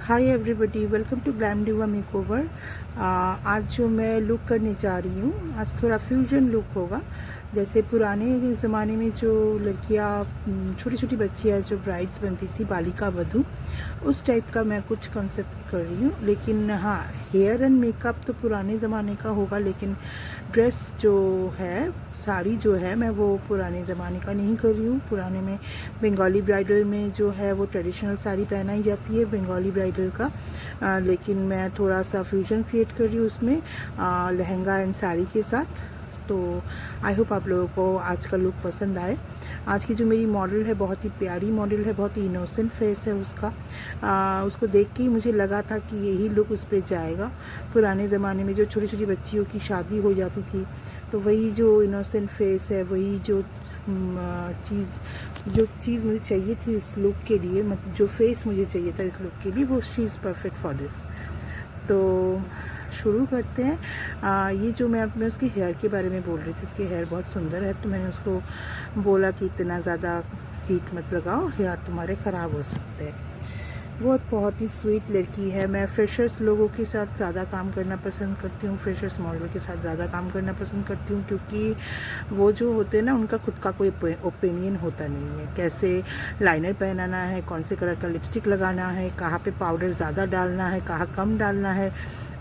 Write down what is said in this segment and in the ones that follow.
Hi everybody, welcome to glam diva makeover. आज जो मैं लुक करने जा रही हूँ, आज थोड़ा फ्यूजन लुक होगा। जैसे पुराने ज़माने में जो लड़कियाँ, छोटी छोटी बच्चियाँ जो ब्राइड्स बनती थी, बालिका वधू, उस टाइप का मैं कुछ कंसेप्ट कर रही हूँ। लेकिन हाँ, हेयर एंड मेकअप तो पुराने ज़माने का होगा, लेकिन ड्रेस जो है, साड़ी जो है, मैं वो पुराने ज़माने का नहीं कर रही हूँ। पुराने में बंगाली ब्राइडल में जो है वो ट्रेडिशनल साड़ी पहनाई जाती है बंगाली ब्राइडल का, लेकिन मैं थोड़ा सा फ्यूजन क्रिएट कर रही हूँ उसमें, लहंगा एंड साड़ी के साथ। तो आई होप आप लोगों को आज का लुक पसंद आए। आज की जो मेरी मॉडल है बहुत ही प्यारी मॉडल है, बहुत ही इनोसेंट फेस है उसका। उसको देख के ही मुझे लगा था कि यही लुक उस पर जाएगा। पुराने ज़माने में जो छोटी छोटी बच्चियों की शादी हो जाती थी, तो वही जो इनोसेंट फेस है, वही जो चीज़ मुझे चाहिए थी इस लुक के लिए, मतलब जो फेस मुझे चाहिए था इस लुक के लिए, वो she is perfect for this. तो शुरू करते हैं। ये जो मैं अपने उसके हेयर के बारे में बोल रही थी, उसके हेयर बहुत सुंदर है, तो मैंने उसको बोला कि इतना ज़्यादा हीट मत लगाओ, हेयर तुम्हारे ख़राब हो सकते हैं। बहुत ही स्वीट लड़की है। मैं फ्रेशर्स लोगों के साथ ज़्यादा काम करना पसंद करती हूँ, फ्रेशर्स मॉडल के साथ ज़्यादा काम करना पसंद करती हूँ, क्योंकि वो जो होते हैं ना, उनका खुद का कोई ओपिनियन होता नहीं है। कैसे लाइनर पहनाना है, कौन से कलर का लिपस्टिक लगाना है, कहाँ पे पाउडर ज़्यादा डालना है, कहाँ कम डालना है।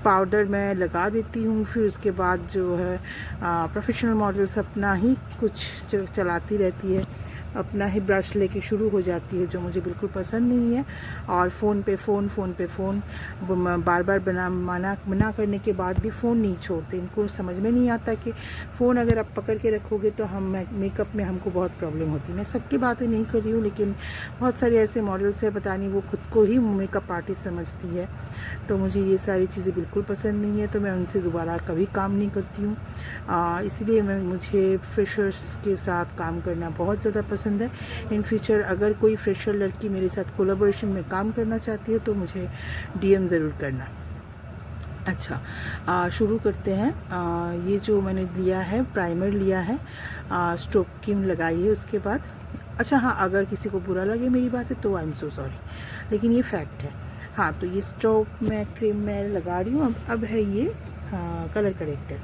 पाउडर मैं लगा देती हूँ, फिर उसके बाद जो है प्रोफेशनल मॉडल्स अपना ही कुछ चलाती रहती है, अपना ही ब्रश लेके शुरू हो जाती है, जो मुझे बिल्कुल पसंद नहीं है। और फ़ोन पे फ़ोन बार बार मना करने के बाद भी फ़ोन नहीं छोड़ते। इनको समझ में नहीं आता कि फ़ोन अगर आप पकड़ के रखोगे तो हम मेकअप में हमको बहुत प्रॉब्लम होती है। मैं सबकी बातें नहीं कर रही हूँ, लेकिन बहुत सारे ऐसे मॉडल्स है, पता नहीं वो खुद को ही मेकअप आर्टिस्ट समझती है। तो मुझे ये सारी चीज़ें बिल्कुल पसंद नहीं है, तो मैं उनसे दोबारा कभी काम नहीं करती हूँ। इसलिए मुझे फ्रेशर्स के साथ काम करना बहुत ज़्यादा पसंद है। इन फ्यूचर अगर कोई फ्रेशर लड़की मेरे साथ कोलैबोरेशन में काम करना चाहती है तो मुझे डीएम ज़रूर करना। अच्छा, शुरू करते हैं। ये जो मैंने लिया है, प्राइमर लिया है, स्ट्रोक क्रीम लगाई है उसके बाद। अच्छा हाँ, अगर किसी को बुरा लगे मेरी बात है तो आई एम सो सॉरी, लेकिन ये फैक्ट है। हाँ, तो ये स्ट्रोक में क्रीम मैं लगा रही हूँ। अब है ये कलर करेक्टर।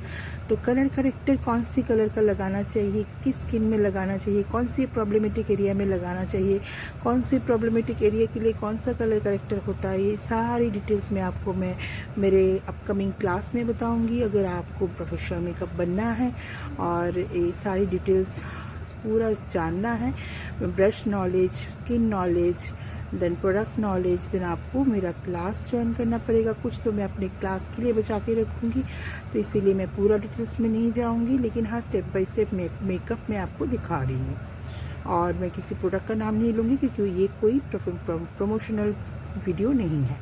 तो कलर करेक्टर कौन सी कलर का लगाना चाहिए, किस स्किन में लगाना चाहिए, कौन सी प्रॉब्लमेटिक एरिया में लगाना चाहिए, कौन सी प्रॉब्लमेटिक एरिया के लिए कौन सा कलर करेक्टर होता है, ये सारी डिटेल्स में आपको मैं मेरे अपकमिंग क्लास में बताऊंगी। अगर आपको प्रोफेशनल मेकअप बनना है और ये सारी डिटेल्स पूरा जानना है, brush knowledge, skin knowledge, then product knowledge, then आपको मेरा क्लास ज्वाइन करना पड़ेगा। कुछ तो मैं अपने क्लास के लिए बचा के रखूँगी, तो इसीलिए मैं पूरा डिटेल्स में नहीं जाऊँगी, लेकिन हाँ, स्टेप बाय स्टेप मेकअप मैं आपको दिखा रही हूँ। और मैं किसी प्रोडक्ट का नाम नहीं लूँगी, क्योंकि ये कोई प्रमोशनल वीडियो नहीं है।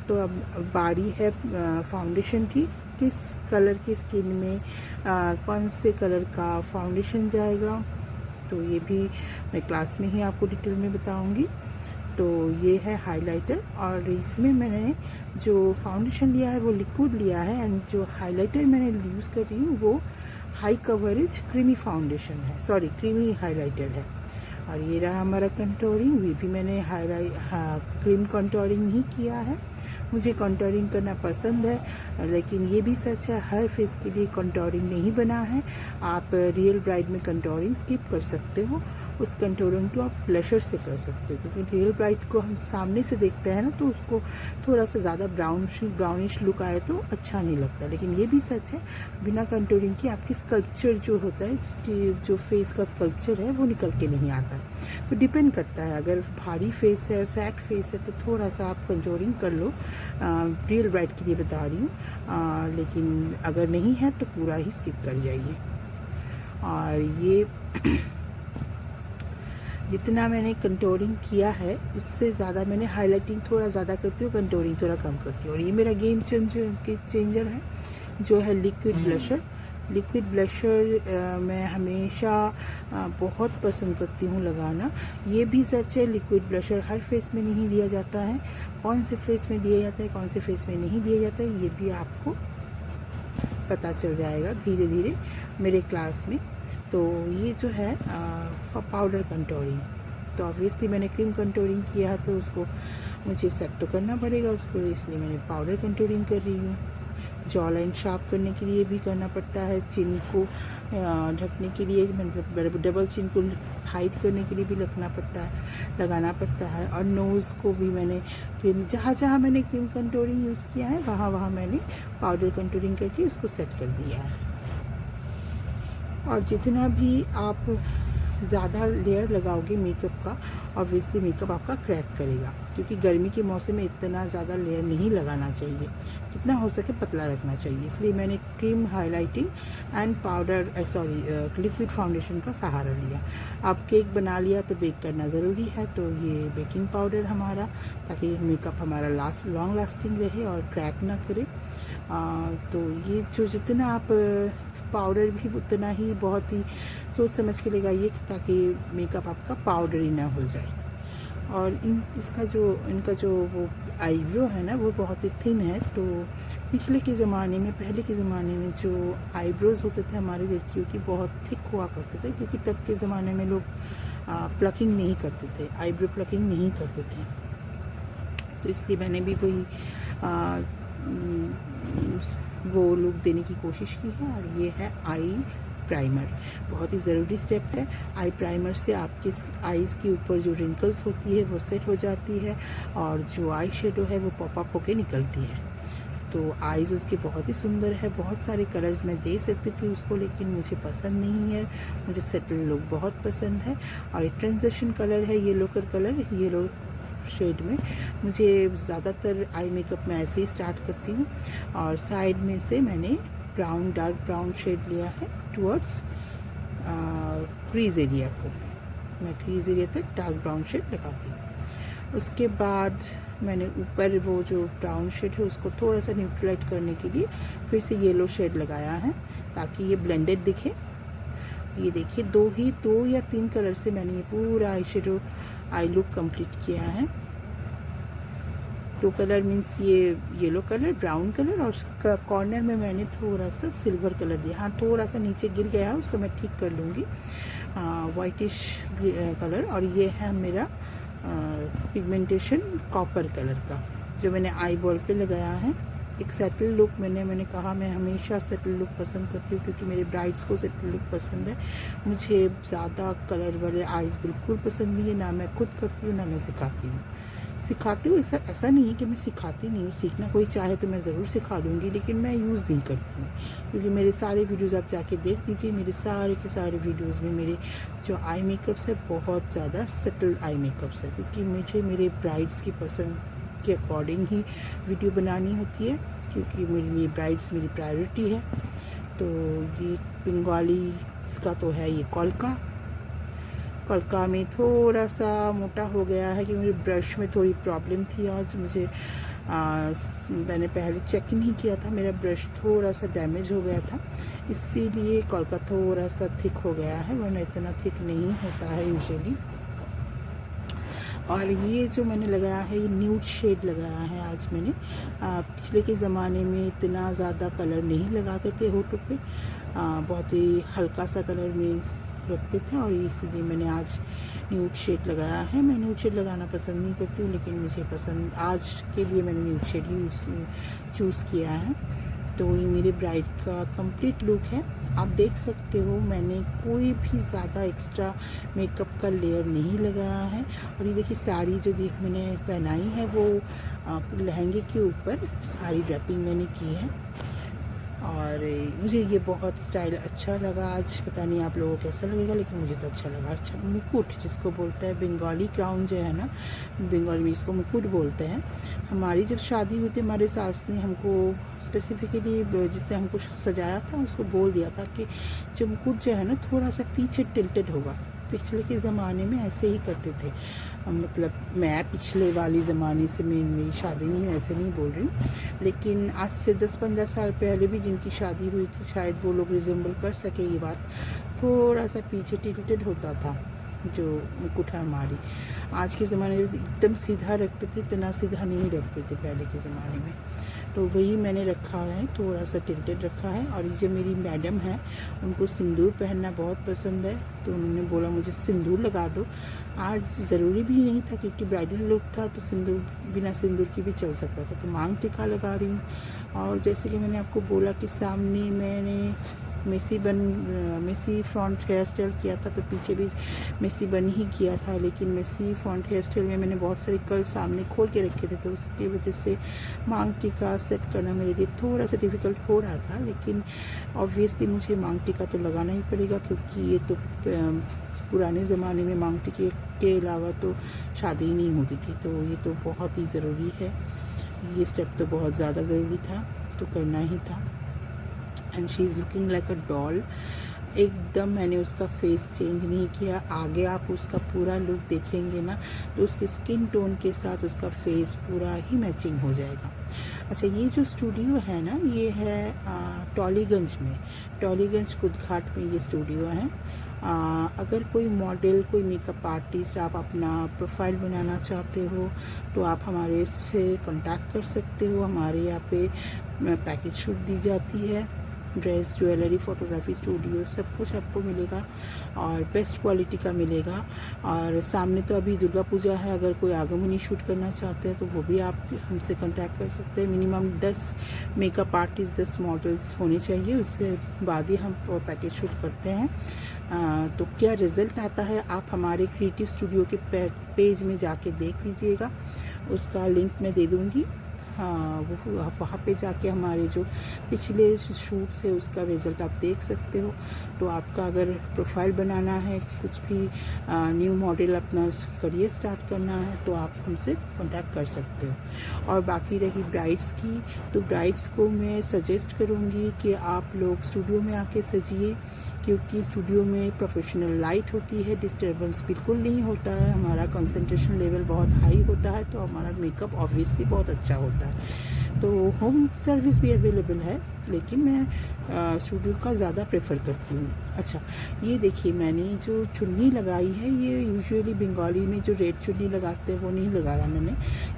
तो अब बारी है फाउंडेशन की। किस कलर की स्किन में कौन से कलर का फाउंडेशन जाएगा, तो ये भी मैं क्लास में ही आपको डिटेल में बताऊंगी। तो ये है हाइलाइटर, और इसमें मैंने जो फाउंडेशन लिया है वो लिक्विड लिया है, एंड जो हाइलाइटर मैंने यूज़ कर रही हूँ वो हाई कवरेज क्रीमी फाउंडेशन है, सॉरी क्रीमी हाइलाइटर है। और ये रहा हमारा कंटोरिंग, ये भी मैंने क्रीम कंटोरिंग ही किया है। मुझे कंटोरिंग करना पसंद है, लेकिन ये भी सच है, हर फेस के लिए कंटोरिंग नहीं बना है। आप रियल ब्राइड में कंटोरिंग स्किप कर सकते हो, उस कंटोरिंग को आप ब्लशर से कर सकते हो, क्योंकि रियल ब्राइड को हम सामने से देखते हैं ना, तो उसको थोड़ा सा ज़्यादा ब्राउनिश लुक आए तो अच्छा नहीं लगता। लेकिन ये भी सच है, बिना कंटोरिंग के आपकी स्कल्पचर जो होता है, जिसकी जो फेस का स्कल्पचर है, वो निकल के नहीं आता है। तो डिपेंड करता है, अगर भारी फेस है, फैट फेस है, तो थोड़ा सा आप कंटोरिंग कर लो। रियल ब्राइड के लिए बता रही हूँ, लेकिन अगर नहीं है तो पूरा ही स्किप कर जाइए। और ये जितना मैंने कंटोरिंग किया है उससे ज़्यादा मैंने हाइलाइटिंग थोड़ा ज़्यादा करती हूँ, कंटोरिंग थोड़ा कम करती हूँ। और ये मेरा गेम चेंजर है, जो है लिक्विड ब्लशर। लिक्विड ब्लशर मैं हमेशा बहुत पसंद करती हूँ लगाना। ये भी सच है, लिक्विड ब्लशर हर फेस में नहीं दिया जाता है। कौन से फेस में दिया जाता है, कौन से फेस में नहीं दिया जाता है, ये भी आपको पता चल जाएगा धीरे धीरे मेरे क्लास में। तो ये जो है पाउडर कंटोरिंग, तो ऑब्वियसली मैंने क्रीम कंटोरिंग किया है, तो उसको मुझे सेट तो करना पड़ेगा उसको, इसलिए मैंने पाउडर कंटूरिंग कर रही हूँ। जॉ लाइन शार्प करने के लिए भी करना पड़ता है, चिन को ढकने के लिए, मतलब डबल चिन को हाइड करने के लिए भी लगाना पड़ता है। और नोज़ को भी मैंने क्रीम, जहाँ जहाँ मैंने क्रीम कंटूरिंग यूज़ किया है वहाँ वहाँ मैंने पाउडर कंटूरिंग करके उसको सेट कर दिया है। और जितना भी आप ज़्यादा लेयर लगाओगे मेकअप का, ऑब्वियसली मेकअप आपका क्रैक करेगा, क्योंकि गर्मी के मौसम में इतना ज़्यादा लेयर नहीं लगाना चाहिए, जितना हो सके पतला रखना चाहिए। इसलिए मैंने cream highlighting and powder liquid foundation का सहारा लिया। अब केक बना लिया तो बेक करना ज़रूरी है, तो ये बेकिंग पाउडर हमारा, ताकि मेकअप हमारा लॉन्ग लास्टिंग रहे और क्रैक ना करे। तो ये जो जितना आप पाउडर भी उतना ही बहुत ही सोच समझ के लगाइए, ताकि मेकअप आपका पाउडरी ना हो जाए। और इनका जो वो आईब्रो है ना, वो बहुत ही थिन है। तो पहले के ज़माने में जो आईब्रोज़ होते थे हमारी लड़कियों की, बहुत थिक हुआ करते थे, क्योंकि तब के ज़माने में लोग प्लकिंग नहीं करते थे, आईब्रो प्लकिंग नहीं करते थे। तो इसलिए मैंने भी वही वो लुक देने की कोशिश की है। और ये है आई प्राइमर, बहुत ही ज़रूरी स्टेप है। आई प्राइमर से आपके आईज़ के ऊपर जो रिंकल्स होती है वो सेट हो जाती है, और जो आई शेडो है वो पॉप अप होके निकलती है। तो आईज़ उसके बहुत ही सुंदर है। बहुत सारे कलर्स मैं दे सकती थी उसको, लेकिन मुझे पसंद नहीं है, मुझे सेटल लुक बहुत पसंद है। और एक ट्रांजिशन कलर है येलो शेड में। मुझे ज़्यादातर आई मेकअप में ऐसे ही स्टार्ट करती हूँ, और साइड में से मैंने डार्क ब्राउन शेड लिया है टुवर्ड्स क्रीज एरिया को। मैं क्रीज एरिया तक डार्क ब्राउन शेड लगाती हूँ। उसके बाद मैंने ऊपर वो जो ब्राउन शेड है उसको थोड़ा सा न्यूट्रलाइज करने के लिए फिर से येलो शेड लगाया है, ताकि ये ब्लेंडेड दिखे। ये देखिए, दो या तीन कलर से मैंने ये पूरा आई लुक कंप्लीट किया है। 2 कलर मीन्स ये येलो कलर, ब्राउन कलर, और कॉर्नर में मैंने थोड़ा सा सिल्वर कलर दिया। हाँ, थोड़ा सा नीचे गिर गया, उसको मैं ठीक कर लूँगी, वाइटिश कलर। और ये है मेरा पिगमेंटेशन कॉपर कलर का, जो मैंने आई बॉल पे लगाया है। एक सेटल लुक, मैंने कहा मैं हमेशा सेटल लुक पसंद करती हूँ, क्योंकि मेरे ब्राइड्स को सेटल लुक पसंद है। मुझे ज़्यादा कलर वाले आईज़ बिल्कुल पसंद नहीं है, ना मैं खुद करती हूँ ना मैं सिखाती हूँ। ऐसा नहीं है कि मैं सिखाती नहीं हूँ, सीखना कोई चाहे तो मैं ज़रूर सिखा दूँगी, लेकिन मैं यूज़ नहीं करती हूँ। क्योंकि मेरे सारे वीडियोज़ आप जाके देख लीजिए, मेरे सारे के सारे वीडियोज़ में मेरे जो आई मेकअप्स है बहुत ज़्यादा सेटल आई मेकअप्स है, क्योंकि मुझे मेरे ब्राइड्स की पसंद के अकॉर्डिंग ही वीडियो बनानी होती है, क्योंकि मेरे लिए ब्राइड्स मेरी प्रायोरिटी है। तो ये बंगाली का तो है ये कलका में थोड़ा सा मोटा हो गया है, कि मेरे ब्रश में थोड़ी प्रॉब्लम थी आज। मैंने पहले चेक नहीं किया था, मेरा ब्रश थोड़ा सा डैमेज हो गया था, इसीलिए कलका थोड़ा सा थिक हो गया है, वरना इतना थिक नहीं होता है यूजुअली। और ये जो मैंने लगाया है, ये न्यूड शेड लगाया है आज मैंने। पिछले के ज़माने में इतना ज़्यादा कलर नहीं लगाते थे होठों पे, बहुत ही हल्का सा कलर में रखते थे, और इसलिए मैंने आज न्यूड शेड लगाया है। मैं न्यूड शेड लगाना पसंद नहीं करती हूँ, लेकिन मुझे पसंद, आज के लिए मैंने न्यूड शेड चूज़ किया है। तो ये मेरे ब्राइड का कंप्लीट लुक है। आप देख सकते हो, मैंने कोई भी ज़्यादा एक्स्ट्रा मेकअप का लेयर नहीं लगाया है। और ये देखिए, साड़ी जो मैंने पहनाई है वो लहंगे के ऊपर साड़ी ड्रैपिंग मैंने की है, और मुझे ये बहुत स्टाइल अच्छा लगा आज। पता नहीं आप लोगों को कैसा लगेगा, लेकिन मुझे तो अच्छा लगा। अच्छा, मुकुट जिसको बोलते हैं, बंगाली क्राउन जो है ना, बंगाली में इसको मुकुट बोलते हैं। हमारी जब शादी हुई थी, हमारे सास ने हमको स्पेसिफिकली, जिसने हमको सजाया था, उसको बोल दिया था कि जो मुकुट जो है ना थोड़ा सा पीछे टिल्टेड होगा। पिछले के ज़माने में ऐसे ही करते थे, मतलब मैं पिछले वाली ज़माने से मेरी शादी नहीं, ऐसे नहीं बोल रही हूँ, लेकिन आज से 10-15 साल पहले भी जिनकी शादी हुई थी, शायद वो लोग रिजेंबल कर सके ये बात, थोड़ा सा पीछे टिल्टेड होता था। जो मुकुट है हमारी। आज के ज़माने में एकदम सीधा रखते थे, इतना सीधा नहीं रखते थे पहले के ज़माने में। तो वही मैंने रखा है, थोड़ा सा टिल्टेड रखा है। और ये जो मेरी मैडम है उनको सिंदूर पहनना बहुत पसंद है, तो उन्होंने बोला मुझे सिंदूर लगा दो। आज ज़रूरी भी नहीं था क्योंकि ब्राइडल लुक था, तो सिंदूर बिना सिंदूर की भी चल सकता था। तो मांग टीका लगा रही हूँ। और जैसे कि मैंने आपको बोला कि सामने मैंने मेसी फ्रंट हेयर स्टाइल किया था, तो पीछे भी मेसी बन ही किया था। लेकिन मेसी फ्रंट हेयर स्टाइल में मैंने बहुत सारे कर्ल सामने खोल के रखे थे, तो उसकी वजह से मांग टीका सेट करना मेरे लिए थोड़ा सा डिफ़िकल्ट हो रहा था। लेकिन ऑब्वियसली मुझे मांग टीका तो लगाना ही पड़ेगा, क्योंकि ये तो पुराने ज़माने में मांग टीके के अलावा तो शादी ही नहीं होती थी, तो ये तो बहुत ही ज़रूरी है। ये स्टेप तो बहुत ज़्यादा ज़रूरी था, तो करना ही था। And she is looking like a doll. एकदम मैंने उसका फेस चेंज नहीं किया। आगे आप उसका पूरा लुक देखेंगे ना, तो उसके स्किन टोन के साथ उसका फेस पूरा ही मैचिंग हो जाएगा। अच्छा, ये जो स्टूडियो है ना, ये है टॉलीगंज में, टॉलीगंज कुदघाट में ये स्टूडियो है। अगर कोई मॉडल, कोई मेकअप आर्टिस्ट आप अपना प्रोफाइल बनाना चाहते हो, तो आप हमारे से कांटेक्ट कर सकते हो। हमारे यहाँ पे पैकेज शूट दी जाती है, ड्रेस, ज्वेलरी, फोटोग्राफी स्टूडियो, सब कुछ आपको मिलेगा और बेस्ट क्वालिटी का मिलेगा। और सामने तो अभी दुर्गा पूजा है, अगर कोई आगमनी शूट करना चाहते हैं तो वो भी आप हमसे कांटेक्ट कर सकते हैं। मिनिमम 10 मेकअप आर्टिस्ट, 10 मॉडल्स होने चाहिए, उसके बाद ही हम पैकेज शूट करते हैं। तो क्या रिज़ल्ट आता है आप हमारे क्रिएटिव स्टूडियो के पेज में जाके देख लीजिएगा, उसका लिंक मैं दे दूँगी। हाँ, वो आप वहाँ पे जाके हमारे जो पिछले शूट्स है उसका रिज़ल्ट आप देख सकते हो। तो आपका अगर प्रोफाइल बनाना है, कुछ भी न्यू मॉडल अपना करियर स्टार्ट करना है, तो आप हमसे कांटेक्ट कर सकते हो। और बाकी रही ब्राइड्स की, तो ब्राइड्स को मैं सजेस्ट करूँगी कि आप लोग स्टूडियो में आके सजिए, क्योंकि स्टूडियो में प्रोफेशनल लाइट होती है, डिस्टर्बेंस बिल्कुल नहीं होता है, हमारा कंसंट्रेशन लेवल बहुत हाई होता है, तो हमारा मेकअप ऑब्वियसली बहुत अच्छा होता है। तो होम सर्विस भी अवेलेबल है, लेकिन मैं स्टूडियो का ज़्यादा प्रेफर करती हूँ। अच्छा, ये देखिए मैंने जो चुन्नी लगाई है, ये यूजुअली बंगाली में जो रेड चुन्नी लगाते हैं वो नहीं लगाया मैंने,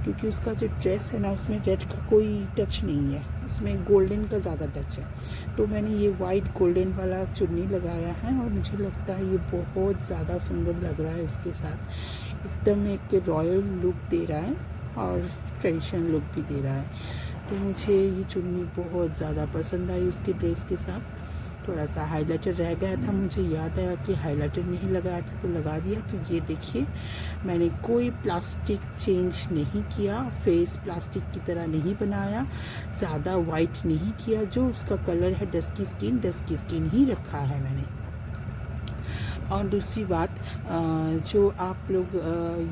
क्योंकि उसका जो ड्रेस है ना, उसमें रेड का कोई टच नहीं है, इसमें गोल्डन का ज़्यादा टच है। तो मैंने ये वाइट गोल्डन वाला चुन्नी लगाया है और मुझे लगता है ये बहुत ज़्यादा सुंदर लग रहा है। इसके साथ एकदम एक रॉयल लुक दे रहा है और ट्रेडिशनल लुक भी दे रहा है। तो मुझे ये चुन्नी बहुत ज़्यादा पसंद आई उसके ड्रेस के साथ। थोड़ा सा हाइलाइटर रह गया था, मुझे याद आया कि हाइलाइटर नहीं लगाया था तो लगा दिया। तो ये देखिए, मैंने कोई प्लास्टिक चेंज नहीं किया, फेस प्लास्टिक की तरह नहीं बनाया, ज़्यादा वाइट नहीं किया, जो उसका कलर है डस्की स्किन ही रखा है मैंने। और दूसरी बात, जो आप लोग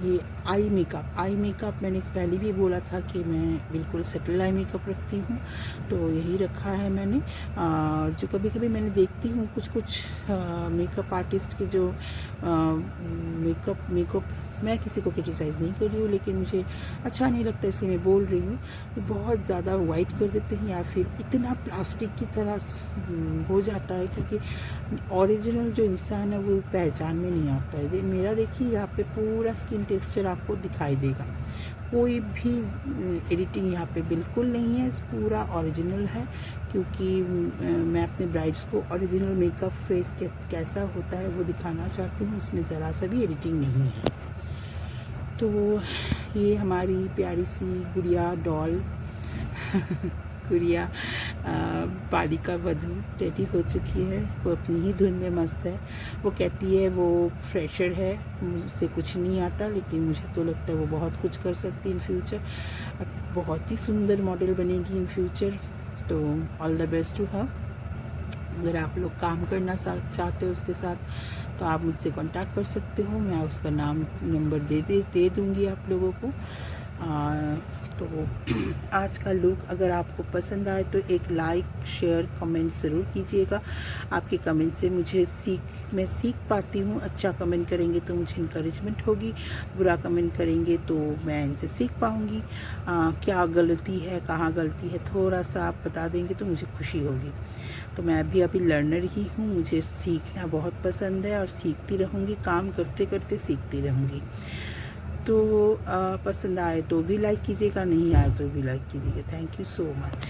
ये आई मेकअप मैंने पहले भी बोला था कि मैं बिल्कुल सेटल आई मेकअप रखती हूँ, तो यही रखा है मैंने। जो कभी कभी मैंने देखती हूँ कुछ मेकअप आर्टिस्ट के जो मेकअप मैं किसी को क्रिटिसाइज़ नहीं कर रही हूँ, लेकिन मुझे अच्छा नहीं लगता, इसलिए मैं बोल रही हूँ। बहुत ज़्यादा वाइट कर देते हैं या फिर इतना प्लास्टिक की तरह हो जाता है, क्योंकि ओरिजिनल जो इंसान है वो पहचान में नहीं आता है। मेरा देखिए यहाँ पे पूरा स्किन टेक्सचर आपको दिखाई देगा, कोई भी एडिटिंग यहाँ पे बिल्कुल नहीं है, पूरा ओरिजिनल है। क्योंकि मैं अपने ब्राइड्स को ओरिजिनल मेकअप फेस कैसा होता है वो दिखाना चाहती हूँ, उसमें ज़रा सा भी एडिटिंग नहीं है। तो ये हमारी प्यारी सी गुड़िया डॉल गुड़िया बालिका वधू रेडी हो चुकी है। वो अपनी ही धुन में मस्त है। वो कहती है वो फ्रेशर है, मुझसे कुछ नहीं आता, लेकिन मुझे तो लगता है वो बहुत कुछ कर सकती है इन फ्यूचर। बहुत ही सुंदर मॉडल बनेगी इन फ्यूचर। तो all the best to her. अगर आप लोग काम करना चाहते हो उसके साथ, तो आप मुझसे कांटेक्ट कर सकते हो। मैं उसका नाम नंबर दे दूँगी आप लोगों को। तो आज का लुक अगर आपको पसंद आए तो एक लाइक, शेयर, कमेंट ज़रूर कीजिएगा। आपके कमेंट से मैं सीख पाती हूँ। अच्छा कमेंट करेंगे तो मुझे इनकरेजमेंट होगी, बुरा कमेंट करेंगे तो मैं इनसे सीख पाऊँगी। क्या गलती है, कहाँ गलती है, थोड़ा सा आप बता देंगे तो मुझे खुशी होगी। तो मैं भी अभी लर्नर ही हूँ, मुझे सीखना बहुत पसंद है और सीखती रहूँगी, काम करते करते सीखती रहूँगी। तो पसंद आए तो भी लाइक कीजिएगा, नहीं आए तो भी लाइक कीजिएगा। Thank you so much.